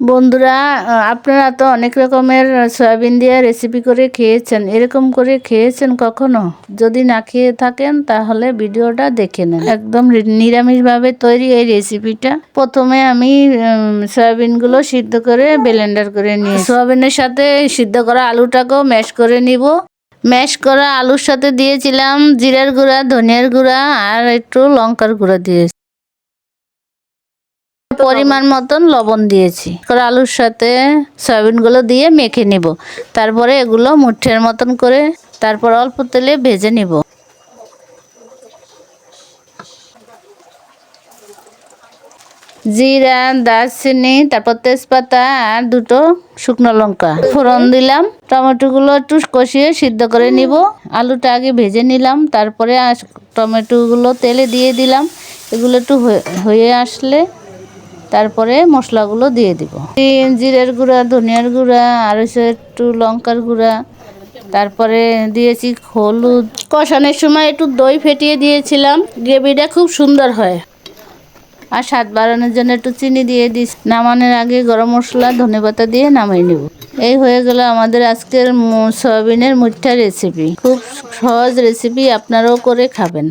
বন্ধুরা, আপনারা তো অনেক রকমের সয়াবিন দিয়ে রেসিপি করে খেয়েছেন। এরকম করে খেয়েছেন কখনো? যদি না খেয়ে থাকেন তাহলে ভিডিওটা দেখে নেন। একদম নিরামিষভাবে তৈরি এই রেসিপিটা। প্রথমে আমি সয়াবিনগুলো সিদ্ধ করে ব্লেন্ডার করে নিই। সয়াবিনের সাথে সিদ্ধ করা আলুটাকেও ম্যাশ করে নিব। ম্যাশ করা আলুর সাথে দিয়েছিলাম জিরার গুঁড়া, ধনিয়ার গুঁড়া আর একটু লঙ্কার গুঁড়া দিয়েছি। পরিমাণ মতন লবণ দিয়েছি। আলুর সাথে সয়াবিনগুলো দিয়ে মেখে নিব। তারপরে এগুলো মুঠের মতন করে তারপর অল্প তেলে ভেজে নিব। জিরা, দারচিনি, তারপর তেজপাতা আর দুটো শুকনো লঙ্কা ফোড়ন দিলাম। টমেটোগুলো একটু কষিয়ে সিদ্ধ করে নিব। আলুটা আগে ভেজে নিলাম, তারপরে টমেটোগুলো তেলে দিয়ে দিলাম। এগুলো একটু হয়ে আসলে তারপরে মশলাগুলো দিয়ে দিব। জিরের গুঁড়া, ধনিয়ার গুঁড়া আর হচ্ছে একটু লঙ্কার গুঁড়া, তারপরে দিয়েছি হলুদ। কষানোর সময় একটু দই ফেটিয়ে দিয়েছিলাম, গ্রেভিটা খুব সুন্দর হয়। আর স্বাদ বাড়ানোর জন্য একটু চিনি দিয়ে দিই। নামানোর আগে গরম মশলা, ধনেপাতা দিয়ে নামিয়ে নেব। এই হয়ে গেল আমাদের আজকের সয়াবিনের মুঠা রেসিপি। খুব সহজ রেসিপি, আপনারাও করে খাবেন।